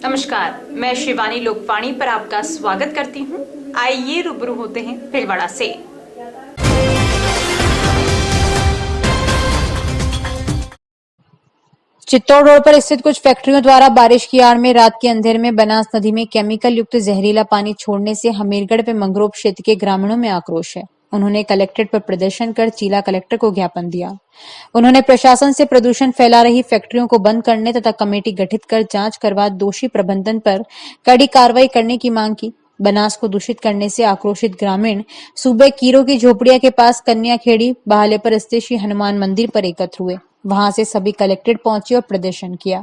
नमस्कार, मैं शिवानी लोकवाणी पर आपका स्वागत करती हूं। आइए रूबरू होते हैं भीलवाड़ा से। चित्तौड़ रोड पर स्थित कुछ फैक्ट्रियों द्वारा बारिश की आड़ में रात के अंधेरे में बनास नदी में केमिकल युक्त जहरीला पानी छोड़ने से हमीरगढ़ व मंगरोब क्षेत्र के ग्रामीणों में आक्रोश है। उन्होंने कलेक्ट्रेट पर प्रदर्शन कर जिला कलेक्टर को ज्ञापन दिया। उन्होंने प्रशासन से प्रदूषण फैला रही फैक्ट्रियों को बंद करने तथा कमेटी गठित कर जांच करवा दोषी प्रबंधन पर कड़ी कार्रवाई करने की मांग की। बनास को दूषित करने से आक्रोशित ग्रामीण सूबे कीरों की झोपड़िया के पास कन्या खेड़ी बहाले पर स्थित श्री हनुमान मंदिर पर एकत्र हुए। वहां से सभी कलेक्ट्रेट पहुंचे और प्रदर्शन किया।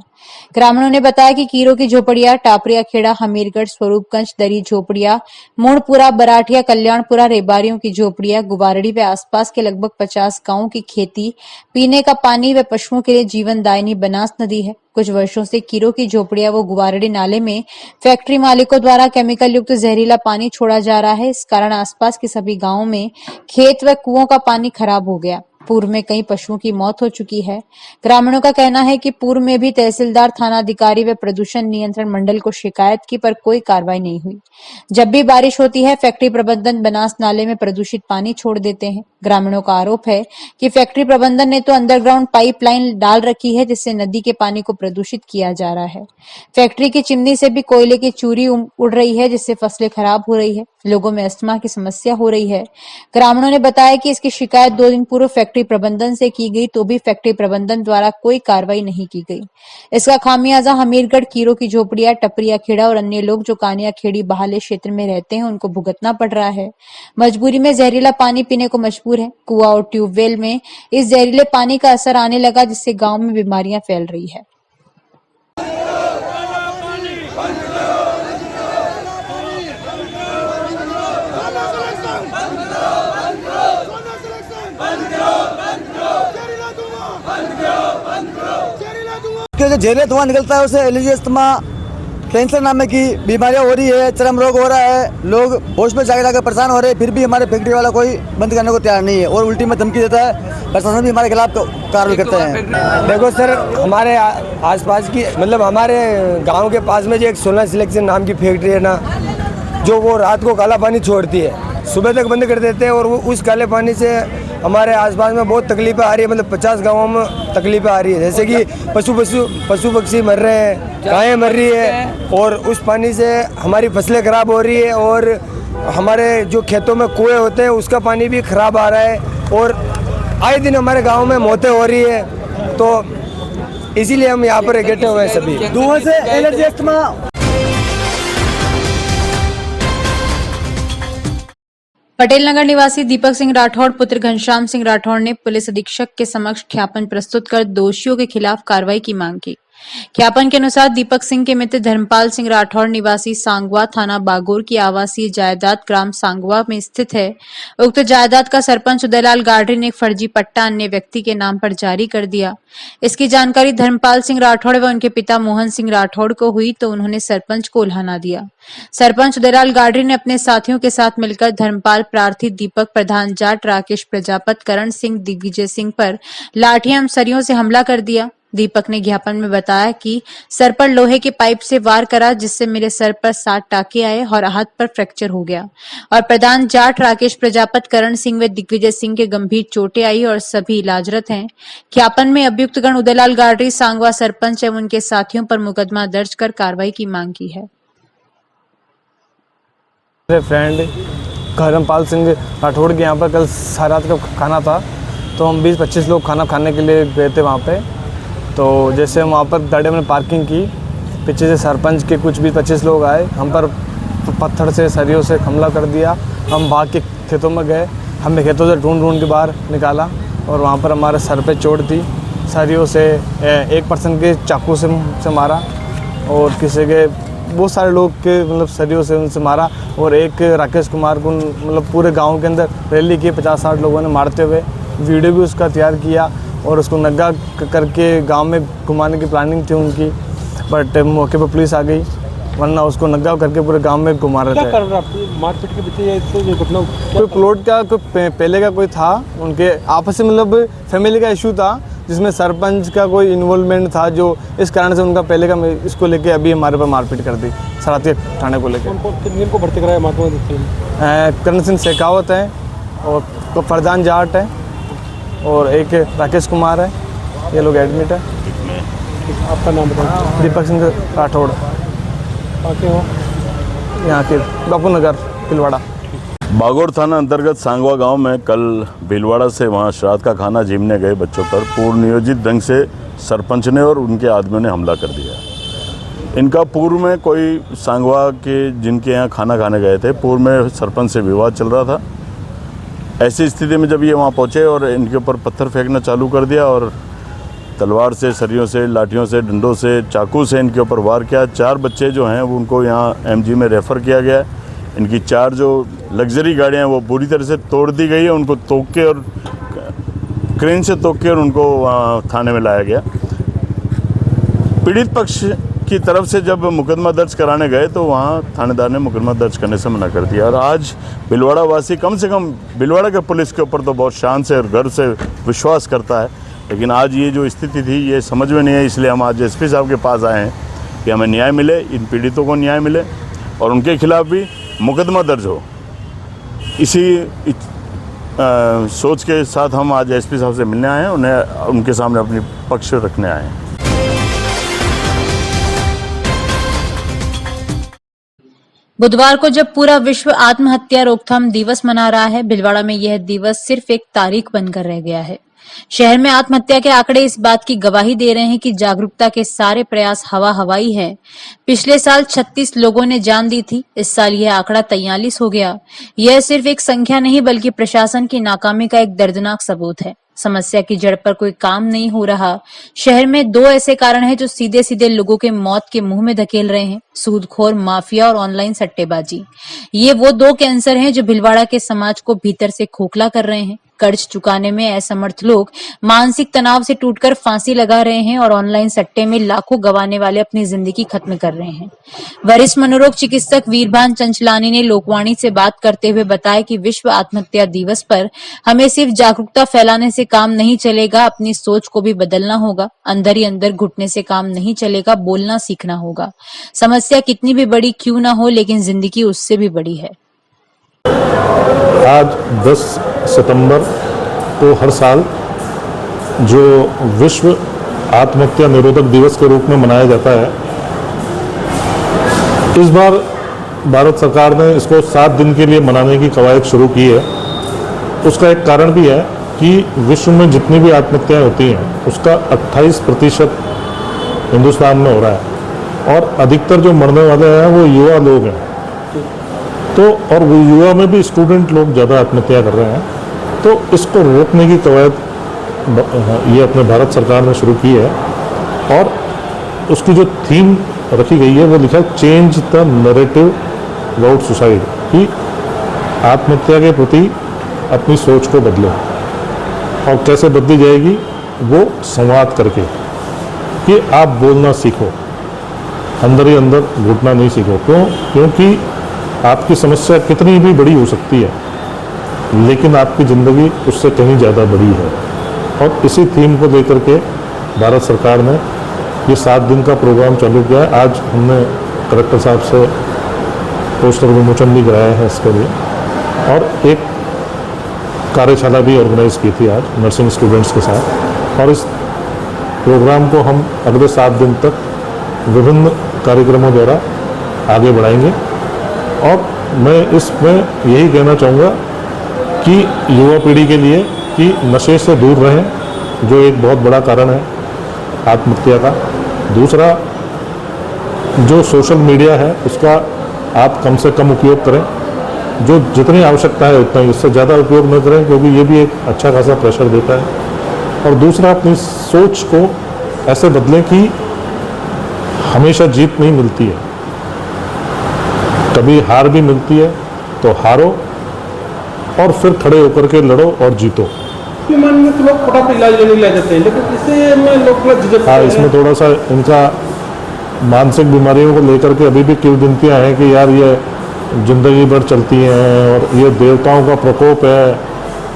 ग्रामीणों ने बताया कि कीरों की झोपड़िया टापरिया खेड़ा, हमीरगढ़, स्वरूपगंज, दरी झोपड़िया, मोड़पुरा, बराठिया, कल्याणपुरा, रेबारियों की झोपड़िया, गुवारड़ी व आसपास के लगभग 50 गांवों की खेती, पीने का पानी व पशुओं के लिए जीवनदायिनी बनास नदी है। कुछ वर्षों से कीरों की झोपड़िया व गुवारड़ी नाले में फैक्ट्री मालिकों द्वारा केमिकल युक्त जहरीला पानी छोड़ा जा रहा है। इस कारण आसपास के सभी गांवों में खेत व कुओं का पानी खराब हो गया। पूर्व में कई पशुओं की मौत हो चुकी है। ग्रामीणों का कहना है कि पूर्व में भी तहसीलदार, थाना अधिकारी व प्रदूषण नियंत्रण मंडल को शिकायत की पर कोई कार्रवाई नहीं हुई। जब भी बारिश होती है फैक्ट्री प्रबंधन बनास नाले में प्रदूषित पानी छोड़ देते हैं। ग्रामीणों का आरोप है कि फैक्ट्री प्रबंधन ने तो अंडरग्राउंड पाइपलाइन डाल रखी है जिससे नदी के पानी को प्रदूषित किया जा रहा है। फैक्ट्री की चिमनी से भी कोयले की चूरी उड़ रही है जिससे फसलें खराब हो रही है। लोगों में अस्थमा की समस्या हो रही है। ग्रामीणों ने बताया कि इसकी शिकायत 2 दिन पूर्व फैक्ट्री प्रबंधन से की गई तो भी फैक्ट्री प्रबंधन द्वारा कोई कार्रवाई नहीं की गई। इसका खामियाजा हमीरगढ़, कीरों की झोपड़िया, टपरिया खेड़ा और अन्य लोग जो कानिया खेड़ी बहाले क्षेत्र में रहते हैं उनको भुगतना पड़ रहा है। मजबूरी में जहरीला पानी पीने को मजबूर है। कुआं और ट्यूबवेल में इस जहरीले पानी का असर आने लगा जिससे गांव में बीमारियां फैल रही है। जो जहरीला धुआं निकलता है उससे एलर्जी, अस्थमा, कैंसर नाम की बीमारियां हो रही है, चर्म रोग हो रहा है। लोग होश में जाकर परेशान हो रहे हैं, फिर भी हमारे फैक्ट्री वाला कोई बंद करने को तैयार नहीं है और उल्टी में धमकी देता है। प्रशासन भी हमारे खिलाफ कार्रवाई करते हैं। देखो सर, हमारे आसपास की मतलब हमारे गांव के पास में जो एक सोना सिलेक्शन नाम की फैक्ट्री है ना, जो वो रात को काला पानी छोड़ती है, सुबह तक बंद कर देते हैं और वो उस काले पानी से हमारे आसपास में बहुत तकलीफें आ रही है। मतलब 50 गांवों में तकलीफें आ रही है, जैसे कि पशु पक्षी मर रहे हैं, गायें मर रही है और उस पानी से हमारी फसलें खराब हो रही है और हमारे जो खेतों में कुएं होते हैं उसका पानी भी खराब आ रहा है और आए दिन हमारे गाँव में मौतें हो रही है। तो इसीलिए हम यहाँ पर इकट्ठे हुए हैं। सभी धुआं से एलर्जी, अस्थमा। पटेल नगर निवासी दीपक सिंह राठौड़ पुत्र घनश्याम सिंह राठौड़ ने पुलिस अधीक्षक के समक्ष ज्ञापन प्रस्तुत कर दोषियों के खिलाफ कार्रवाई की मांग की। ज्ञापन के अनुसार दीपक सिंह के मित्र धर्मपाल सिंह राठौड़ निवासी सांगवा, थाना बागोर की आवासीय जायदाद ग्राम सांगवा में स्थित है। उक्त जायदाद का सरपंच उदयलाल गाढ़ी ने एक फर्जी पट्टा अन्य व्यक्ति के नाम पर जारी कर दिया। इसकी जानकारी धर्मपाल सिंह राठौड़ व उनके पिता मोहन सिंह राठौड़ को हुई तो उन्होंने सरपंच को उल्हाना दिया। सरपंच उदयलाल गाढ़ी ने अपने साथियों के साथ मिलकर धर्मपाल, प्रार्थी, दीपक प्रधान जाट, राकेश प्रजापत, करण सिंह, दिग्विजय सिंह पर लाठियां सरियों से हमला कर दिया। दीपक ने ज्ञापन में बताया कि सर पर लोहे के पाइप से वार करा जिससे मेरे सर पर 7 टाके आए और हाथ पर फ्रैक्चर हो गया और प्रधान जाट राकेश प्रजापत, करण सिंह व दिग्विजय सिंह के गंभीर चोटें आई और सभी इलाजरत हैं। ज्ञापन में अभियुक्तगण उदयलाल गाढ़ी, सांगवा सरपंच एवं उनके साथियों पर मुकदमा दर्ज कर कार्रवाई की मांग की है। मेरे फ्रेंड धर्मपाल सिंह राठौड़ के यहाँ पर कल सारी रात का खाना था तो हम 20-25 लोग खाना खाने के लिए गए थे वहाँ पे। तो जैसे हम वहाँ पर गाड़ी में पार्किंग की, पीछे से सरपंच के कुछ 20-25 लोग आए, हम पर पत्थर से, सरियों से हमला कर दिया। हम भाग के खेतों में गए, हमें खेतों से ढूंढ के बाहर निकाला और वहाँ पर हमारे सर पे चोट थी। सरियों से एक पर्सन के चाकू से मारा और किसी के बहुत सारे लोग के मतलब सरियों से उनसे मारा और एक राकेश कुमार को मतलब पूरे गांव के अंदर रैली की 50-60 लोगों ने मारते हुए वीडियो भी उसका तैयार किया और उसको नंगा करके गांव में घुमाने की प्लानिंग थी उनकी, बट मौके पर पुलिस आ गई, वरना उसको नंगा करके पूरे गांव में घुमा रहे थे। मारपीट के पीछे घटना कोई प्लॉट का कोई पहले का कोई था, उनके आपस में मतलब फैमिली का इशू था जिसमें सरपंच का कोई इन्वॉल्वमेंट था, जो इस कारण से उनका पहले का इसको लेके अभी हमारे पर मारपीट कर दी सराती थाने को लेकर। किन को भर्ती कराया महात्मा गांधी में? करण सिंह शेखावत है और फरजान जाट है और एक राकेश कुमार है, ये लोग एडमिट है। आपका नाम बताइए। दीपक सिंह राठौड़, आके हो यहाँ के बापू नगर भीलवाड़ा। बागोड़ थाना अंतर्गत सांगवा गांव में कल भीलवाड़ा से वहां श्राद्ध का खाना जीमने गए बच्चों पर पूर्व नियोजित ढंग से सरपंच ने और उनके आदमियों ने हमला कर दिया। इनका पूर्व में कोई सांगवा के जिनके यहाँ खाना खाने गए थे, पूर्व में सरपंच से विवाद चल रहा था। ऐसी स्थिति में जब ये वहाँ पहुँचे और इनके ऊपर पत्थर फेंकना चालू कर दिया और तलवार से, सरियों से, लाठियों से, डंडों से, चाकू से इनके ऊपर वार किया। 4 बच्चे जो हैं वो उनको यहाँ एमजी में रेफ़र किया गया। इनकी 4 जो लग्जरी गाड़ियाँ हैं वो पूरी तरह से तोड़ दी गई है। उनको तोड़ के और क्रेन से तोड़ के और उनको थाने में लाया गया। पीड़ित पक्ष की तरफ से जब मुकदमा दर्ज कराने गए तो वहाँ थानेदार ने मुकदमा दर्ज करने से मना कर दिया। और आज भीलवाड़ा वासी कम से कम भीलवाड़ा के पुलिस के ऊपर तो बहुत शान से और गर्व से विश्वास करता है, लेकिन आज ये जो स्थिति थी ये समझ में नहीं है। इसलिए हम आज एसपी साहब के पास आए हैं कि हमें न्याय मिले, इन पीड़ितों को न्याय मिले और उनके खिलाफ भी मुकदमा दर्ज हो। इसी सोच के साथ हम आज एसपी साहब से मिलने आए हैं, उन्हें उनके सामने अपनी पक्ष रखने आए हैं। बुधवार को जब पूरा विश्व आत्महत्या रोकथाम दिवस मना रहा है, भीलवाड़ा में यह दिवस सिर्फ एक तारीख बनकर रह गया है। शहर में आत्महत्या के आंकड़े इस बात की गवाही दे रहे हैं कि जागरूकता के सारे प्रयास हवाई है। पिछले साल 36 लोगों ने जान दी थी, इस साल यह आंकड़ा 43 हो गया। यह सिर्फ एक संख्या नहीं बल्कि प्रशासन की नाकामी का एक दर्दनाक सबूत है। समस्या की जड़ पर कोई काम नहीं हो रहा। शहर में 2 ऐसे कारण हैं जो सीधे सीधे लोगों के मौत के मुंह में धकेल रहे हैं: सूदखोर माफिया और ऑनलाइन सट्टेबाजी। ये वो 2 कैंसर हैं जो भीलवाड़ा के समाज को भीतर से खोखला कर रहे हैं। कर्ज चुकाने में असमर्थ लोग मानसिक तनाव से टूटकर फांसी लगा रहे हैं और ऑनलाइन सट्टे में लाखों गंवाने वाले अपनी जिंदगी खत्म कर रहे हैं। वरिष्ठ मनोरोग चिकित्सक वीरभान चंचलानी ने लोकवाणी से बात करते हुए बताया कि विश्व आत्महत्या दिवस पर हमें सिर्फ जागरूकता फैलाने से काम नहीं चलेगा, अपनी सोच को भी बदलना होगा। अंदर ही अंदर घुटने से काम नहीं चलेगा, बोलना सीखना होगा। समस्या कितनी भी बड़ी क्यों ना हो, लेकिन जिंदगी उससे भी बड़ी है। आज 10 सितंबर को हर साल जो विश्व आत्महत्या निरोधक दिवस के रूप में मनाया जाता है, इस बार भारत सरकार ने इसको 7 दिन के लिए मनाने की कवायद शुरू की है। उसका एक कारण भी है कि विश्व में जितनी भी आत्महत्याएं होती हैं उसका 28% हिंदुस्तान में हो रहा है और अधिकतर जो मरने वाले हैं वो युवा लोग हैं। तो और वो युवा में भी स्टूडेंट लोग ज़्यादा आत्महत्या कर रहे हैं। तो इसको रोकने की कवायद ये अपने भारत सरकार ने शुरू की है और उसकी जो थीम रखी गई है वो लिखा है change the narrative about suicide, कि आत्महत्या के प्रति अपनी सोच को बदलो। और कैसे बदली जाएगी? वो संवाद करके, कि आप बोलना सीखो, अंदर ही अंदर घुटना नहीं सीखो। क्योंकि आपकी समस्या कितनी भी बड़ी हो सकती है लेकिन आपकी ज़िंदगी उससे कहीं ज़्यादा बड़ी है। और इसी थीम को लेकर के भारत सरकार ने ये 7 दिन का प्रोग्राम चालू किया है। आज हमने कलेक्टर साहब से पोस्टर विमोचन भी कराया है इसके लिए और एक कार्यशाला भी ऑर्गेनाइज की थी आज नर्सिंग स्टूडेंट्स के साथ। और इस प्रोग्राम को हम अगले 7 दिन तक विभिन्न कार्यक्रमों द्वारा आगे बढ़ाएंगे। और मैं इसमें यही कहना चाहूँगा कि युवा पीढ़ी के लिए कि नशे से दूर रहें, जो एक बहुत बड़ा कारण है आत्महत्या का। दूसरा, जो सोशल मीडिया है उसका आप कम से कम उपयोग करें, जो जितनी आवश्यकता है उतना ही, उससे ज़्यादा उपयोग न करें क्योंकि ये भी एक अच्छा खासा प्रेशर देता है। और दूसरा, अपनी सोच को ऐसे बदलें कि हमेशा जीत नहीं मिलती है, कभी हार भी मिलती है, तो हारो और फिर खड़े होकर के लड़ो और जीतो। बीमारी में तो लोग फटाफट इलाज लेने ले जाते हैं, लेकिन इससे में लोग थोड़ा झिझक। हाँ, इसमें थोड़ा सा इनका मानसिक बीमारियों को लेकर के अभी भी किंवदंतियाँ हैं कि यार ये जिंदगी भर चलती हैं और ये देवताओं का प्रकोप है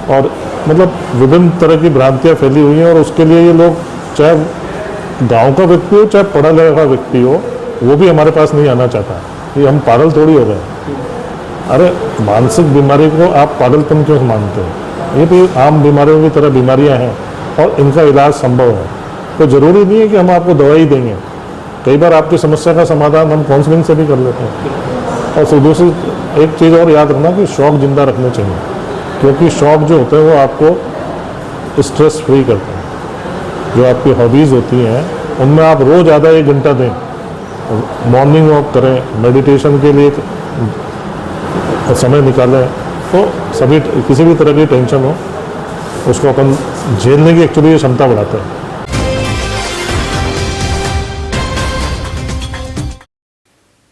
और मतलब विभिन्न तरह की भ्रांतियाँ फैली हुई हैं और उसके लिए ये लोग, चाहे गांव का व्यक्ति हो चाहे पढ़ा लिखा व्यक्ति हो, वो भी हमारे पास नहीं आना चाहता। ये हम पागल थोड़ी हो गए। अरे मानसिक बीमारी को आप पागलपन क्यों मानते हो? ये भी आम बीमारियों की तरह बीमारियां हैं और इनका इलाज संभव है। तो ज़रूरी नहीं है कि हम आपको दवाई देंगे, कई बार आपकी समस्या का समाधान हम काउंसलिंग से भी कर लेते हैं। और फिर दूसरी एक चीज़ और याद रखना कि शौक जिंदा रखने चाहिए, क्योंकि शौक जो होते हैं वो आपको स्ट्रेस फ्री करते हैं। जो आपकी हॉबीज़ होती हैं उनमें आप रोज़ आधा 1 घंटा दें, मॉर्निंग वॉक करें, मेडिटेशन के लिए समय निकालें, तो सभी किसी भी तरह की टेंशन हो उसको अपन झेलने की एक्चुअली क्षमता बढ़ाते हैं।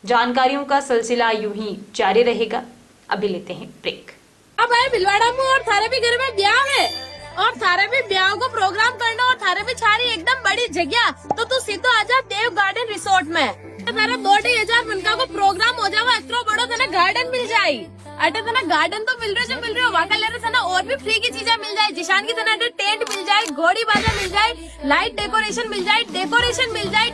जानकारियों का सिलसिला यूं ही जारी रहेगा। अभी लेते हैं ब्रेक। अब है भिलवाड़ा में और थारे भी घर में ब्याह है और थारे भी ब्याह को प्रोग्राम करना और थारे भी छारी एकदम बड़ी जगह, तो तू सीधो आजा देव गार्डन रिसोर्ट में। थारा 2-2,000 मनका को प्रोग्राम हो जावा, इतना बड़ो तना गार्डन मिल जाये। अटे तना गार्डन तो मिल रहे हो वाका ले रहे तना और भी फ्री की चीजें मिल जाए। जिशान की तना टेंट मिल जाए, घोड़ी बाजा मिल जाए, लाइट डेकोरेशन मिल जाए,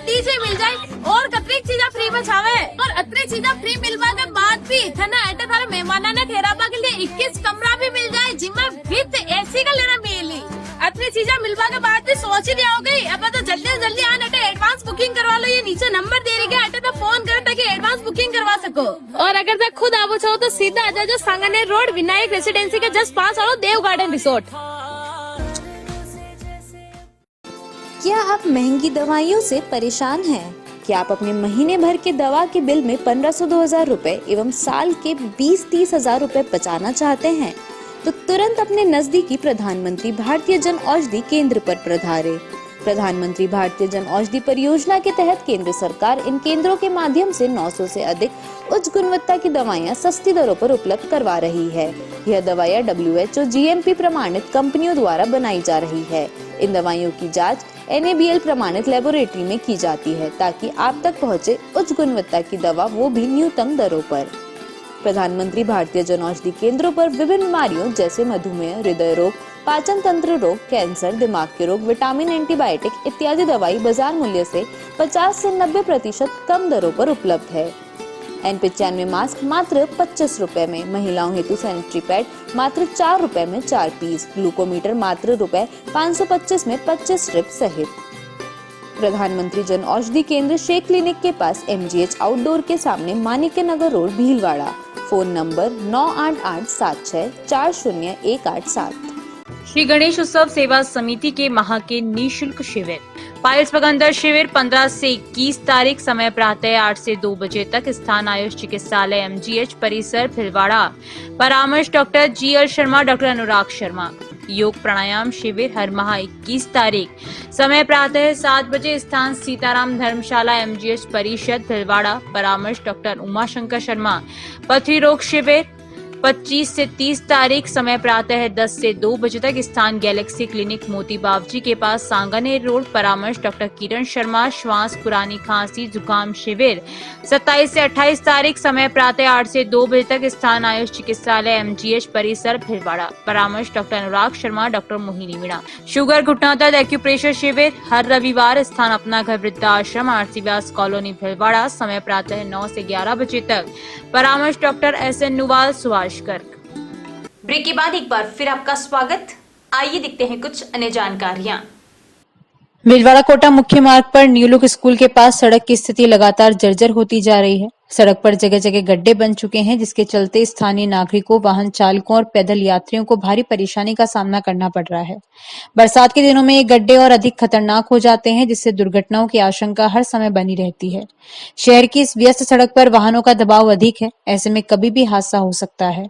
डीजे मिल जाए और कतरी चीजें फ्री में छावे। और अतरी चीजें फ्री मिलवा के बाद भी तना अटे थारे मेहमाना ने ठहरावा के लिए 21 कमरा भी मिल जाए, जिसमें विद एसी का लेना मिली। अतरी चीजें मिलवा के बाद भी सोच ही दिया हो गई। अब तो जल्दी से जल्दी आने अटे एडवांस बुकिंग करवा लो। ये नीचे नंबर दे रही है, अटे तो फोन करो ताकि एडवांस बुकिंग करवा सको। और अगर तक खुद आवो चाहो तो सीधा आ जाओ सांगानेर रोड विनायक रेसिडेंसी के जस्ट पास आओ देव गार्डन रिसोर्ट। क्या आप महंगी दवाइयों से परेशान हैं? क्या आप अपने महीने भर के दवा के बिल में 1500-2000 रुपए एवं साल के 20-30 हजार रुपए बचाना चाहते हैं? तो तुरंत अपने नजदीकी प्रधानमंत्री भारतीय जन औषधि केंद्र पर पधारें। प्रधानमंत्री भारतीय जन औषधि परियोजना के तहत केंद्र सरकार इन केंद्रों के माध्यम से 900 से अधिक उच्च गुणवत्ता की दवाइयां सस्ती दरों पर उपलब्ध करवा रही है। यह दवाइयां WHO GMP प्रमाणित कंपनियों द्वारा बनाई जा रही है। इन दवाइयों की जांच NABL प्रमाणित लेबोरेटरी में की जाती है ताकि आप तक पहुंचे उच्च गुणवत्ता की दवा, वो भी न्यूनतम दरों पर। प्रधानमंत्री भारतीय जन औषधि केंद्रों पर विभिन्न बीमारियों जैसे मधुमेह, हृदय रोग, पाचन तंत्र रोग, कैंसर, दिमाग के रोग, विटामिन, एंटीबायोटिक इत्यादि दवाई बाजार मूल्य से 50 से 90% कम दरों पर उपलब्ध है। N95 मास्क मात्र 25 रुपए में, महिलाओं हेतु सैनिटरी पैड मात्र 4 रुपए में 4 पीस, ग्लूकोमीटर मात्र ₹525 में 25 स्ट्रिप सहित। प्रधानमंत्री जन औषधि केंद्र शेख क्लिनिक के पास MGH आउटडोर के सामने Manikya Nagar road Bhilwara. Phone number 9887640187। Shri Ganesh Utsav Seva समिति के माह के निःशुल्क शिविर। पाइल्स पगंदर शिविर 15 से 21 तारीख, समय प्रातः 8 से 2 बजे तक। स्थान आयुष चिकित्सालय MGH परिसर भीलवाड़ा। परामर्श doctor GL Sharma, doctor Anurag Sharma. योग प्राणायाम शिविर हर माह 21 तारीख, समय प्रातः 7 बजे। स्थान सीताराम धर्मशाला MGH परिषद भीलवाड़ा। परामर्श डॉक्टर उमाशंकर शर्मा। पथरी रोग शिविर 25 से 30 तारीख, समय प्रातः 10 से 2 बजे तक। स्थान गैलेक्सी क्लिनिक मोती बावजी के पास सांगानेर रोड। परामर्श डॉक्टर किरण शर्मा। श्वास, पुरानी खांसी, जुकाम शिविर 27 से 28 तारीख, समय प्रातः 8 से 2 बजे तक। स्थान आयुष चिकित्सालय MGH परिसर भीलवाड़ा। परामर्श doctor Anurag Sharma, doctor Mohini Meena. Sugar, घुटना दर्द एक्यूप्रेशर शिविर हर रविवार। स्थान अपना घर वृद्धाश्रम RC व्यास कॉलोनी भीलवाड़ा। समय प्रातः 9 से 11 बजे तक। परामर्श doctor SN Nuwal, Subhash Garg. Break के बाद एक बार फिर आपका स्वागत। आइए देखते हैं कुछ अन्य जानकारियां। भीलवाड़ा कोटा मुख्य मार्ग पर न्यू लुक स्कूल के पास सड़क की स्थिति लगातार जर्जर होती जा रही है। सड़क पर जगह जगह गड्ढे बन चुके हैं, जिसके चलते स्थानीय नागरिकों, वाहन चालकों और पैदल यात्रियों को भारी परेशानी का सामना करना पड़ रहा है। बरसात के दिनों में ये गड्ढे और अधिक खतरनाक हो जाते हैं, जिससे दुर्घटनाओं की आशंका हर समय बनी रहती है। शहर की इस व्यस्त सड़क पर वाहनों का दबाव अधिक है, ऐसे में कभी भी हादसा हो सकता है।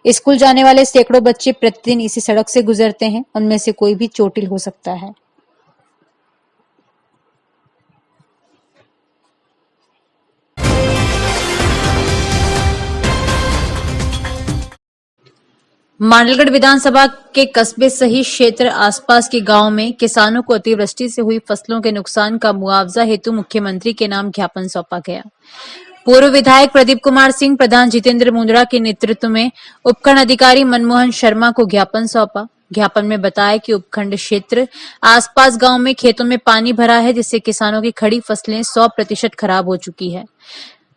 स्कूल जाने वाले सैकड़ों बच्चे प्रतिदिन इसी सड़क से गुजरते हैं, उनमें से कोई भी चोटिल हो सकता है। मांडलगढ़ विधानसभा के कस्बे सहित क्षेत्र आसपास के गांव में किसानों को अतिवृष्टि से हुई फसलों के नुकसान का मुआवजा हेतु मुख्यमंत्री के नाम ज्ञापन सौंपा गया। पूर्व विधायक प्रदीप कुमार सिंह, प्रधान जितेंद्र मुंदड़ा के नेतृत्व में उपखंड अधिकारी मनमोहन शर्मा को ज्ञापन सौंपा। ज्ञापन में बताया कि उपखंड क्षेत्र आसपास गांव में खेतों में पानी भरा है, जिससे किसानों की खड़ी फसलें 100% खराब हो चुकी है।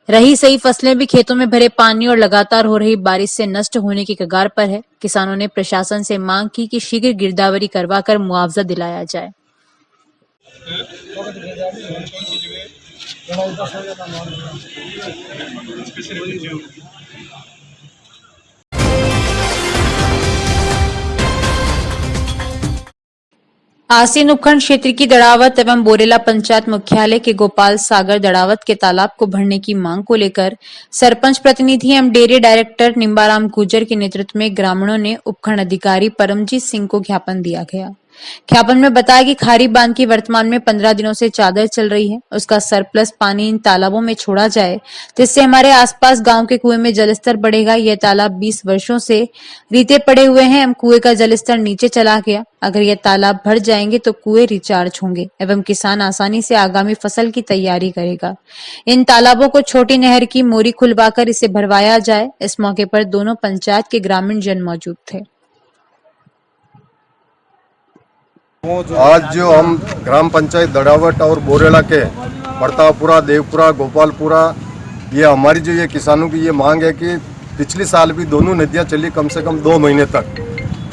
रही सही फसलें भी खेतों में भरे पानी और लगातार हो रही बारिश से नष्ट होने की कगार पर है। किसानों ने प्रशासन से मांग की कि शीघ्र गिरदावरी करवाकर मुआवजा दिलाया जाए। आसीन उपखंड क्षेत्र की दड़ावत एवं बोरेला पंचायत मुख्यालय के गोपाल सागर दड़ावत के तालाब को भरने की मांग को लेकर सरपंच प्रतिनिधि एवं डेयरी डायरेक्टर निम्बाराम गुजर के नेतृत्व में ग्रामीणों ने उपखंड अधिकारी परमजीत सिंह को ज्ञापन दिया गया। ज्ञापन में बताया कि खारी बांध की वर्तमान में 15 दिनों से चादर चल रही है, उसका सरप्लस पानी इन तालाबों में छोड़ा जाए, जिससे हमारे आसपास गांव के कुएं में जलस्तर बढ़ेगा। यह तालाब 20 वर्षों से रीते पड़े हुए हैं एवं कुएं का जलस्तर नीचे चला गया। अगर यह तालाब भर जाएंगे तो कुएं रिचार्ज होंगे एवं किसान आसानी से आगामी फसल की तैयारी करेगा। इन तालाबों को छोटी नहर की मोरी खुलवाकर इसे भरवाया जाए। इस मौके पर दोनों पंचायत के ग्रामीण जन मौजूद थे। आज जो हम ग्राम पंचायत दड़ावट और बोरेला के प्रतापपुरा, देवपुरा, गोपालपुरा, ये हमारी जो ये किसानों की ये मांग है कि पिछले साल भी दोनों नदियां चली कम से कम 2 महीने तक,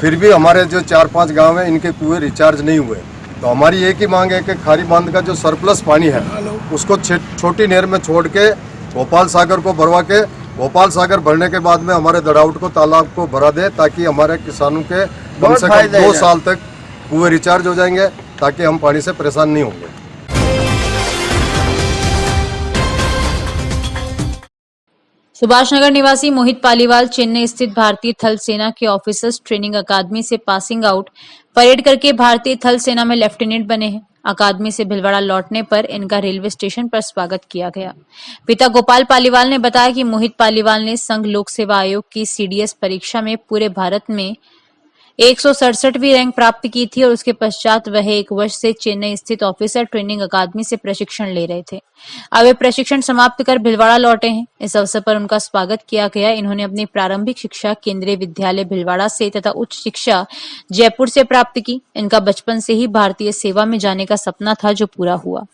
फिर भी हमारे जो 4-5 गांव हैं इनके कुएं रिचार्ज नहीं हुए। तो हमारी एक ही मांग है कि खारी बांध का जो सरप्लस पानी है उसको छोटी नहर में छोड़ के गोपाल सागर को भरवा के गोपाल सागर भरने के बाद में हमारे दड़ावट को तालाब को भरा दे, ताकि हमारे किसानों के कम से कम 2 साल तक कुएं रिचार्ज हो जाएंगे, ताकि हम पानी से परेशान नहीं होंगे। सुभाष नगर निवासी मोहित पालीवाल चेन्नई स्थित भारतीय थल सेना के ऑफिसर्स ट्रेनिंग अकादमी से पासिंग आउट परेड करके भारतीय थल सेना में लेफ्टिनेंट बने हैं। अकादमी से भिलवाड़ा लौटने पर इनका रेलवे स्टेशन पर स्वागत किया गया। पिता गोपाल पालीवाल ने बताया कि मोहित पालीवाल ने संघ लोक सेवा आयोग की CDS परीक्षा में पूरे भारत में 167वीं रैंक प्राप्त की थी और उसके पश्चात वह 1 वर्ष से चेन्नई स्थित ऑफिसर ट्रेनिंग अकादमी से प्रशिक्षण ले रहे थे। अब वे प्रशिक्षण समाप्त कर भिलवाड़ा लौटे हैं। इस अवसर पर उनका स्वागत किया गया। इन्होंने अपनी प्रारंभिक शिक्षा केंद्रीय विद्यालय भिलवाड़ा से तथा उच्च शिक्षा जयपुर से प्राप्त की। इनका बचपन से ही भारतीय सेवा में जाने का सपना था, जो पूरा हुआ।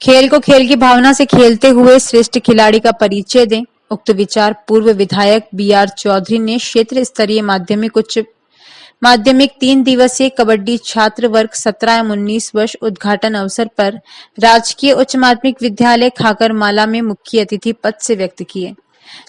खेल को खेल की भावना से खेलते हुए श्रेष्ठ खिलाड़ी का परिचय दें। उक्त विचार पूर्व विधायक BR चौधरी ने क्षेत्र स्तरीय माध्यमिक 3 दिवसीय कबड्डी छात्र वर्ग 17 एवं 19 वर्ष उद्घाटन अवसर पर राजकीय उच्च माध्यमिक विद्यालय खाकरमाला में मुख्य अतिथि पद से व्यक्त किए।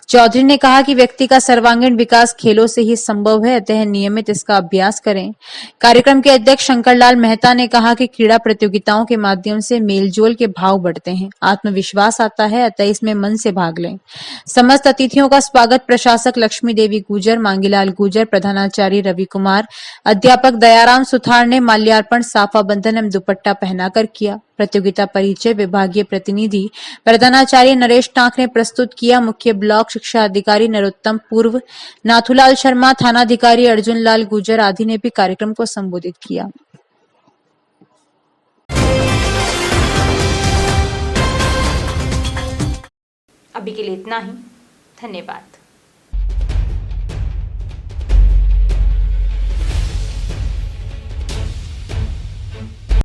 चौधरी ने कहा कि व्यक्ति का सर्वांगीण विकास खेलों से ही संभव है, अतः नियमित इसका अभ्यास करें। कार्यक्रम के अध्यक्ष शंकरलाल मेहता ने कहा कि क्रीड़ा प्रतियोगिताओं के माध्यम से मेलजोल के भाव बढ़ते हैं, आत्मविश्वास आता है, अतः इसमें मन से भाग लें। समस्त अतिथियों का स्वागत प्रशासक लक्ष्मी देवी गुजर, मांगीलाल गुजर, प्रधानाचार्य रवि कुमार, अध्यापक दयाराम सुथार ने माल्यार्पण, साफा बंधन एवं दुपट्टा पहनाकर किया। प्रतियोगिता परिचय विभागीय प्रतिनिधि प्रधानाचार्य नरेश टांक ने प्रस्तुत किया। मुख्य ब्लॉक शिक्षा अधिकारी नरोत्तम पूर्व, नाथुलाल शर्मा, थानाधिकारी अर्जुन लाल गुजर आदि ने भी कार्यक्रम को संबोधित किया। अभी के लिए इतना ही। धन्यवाद।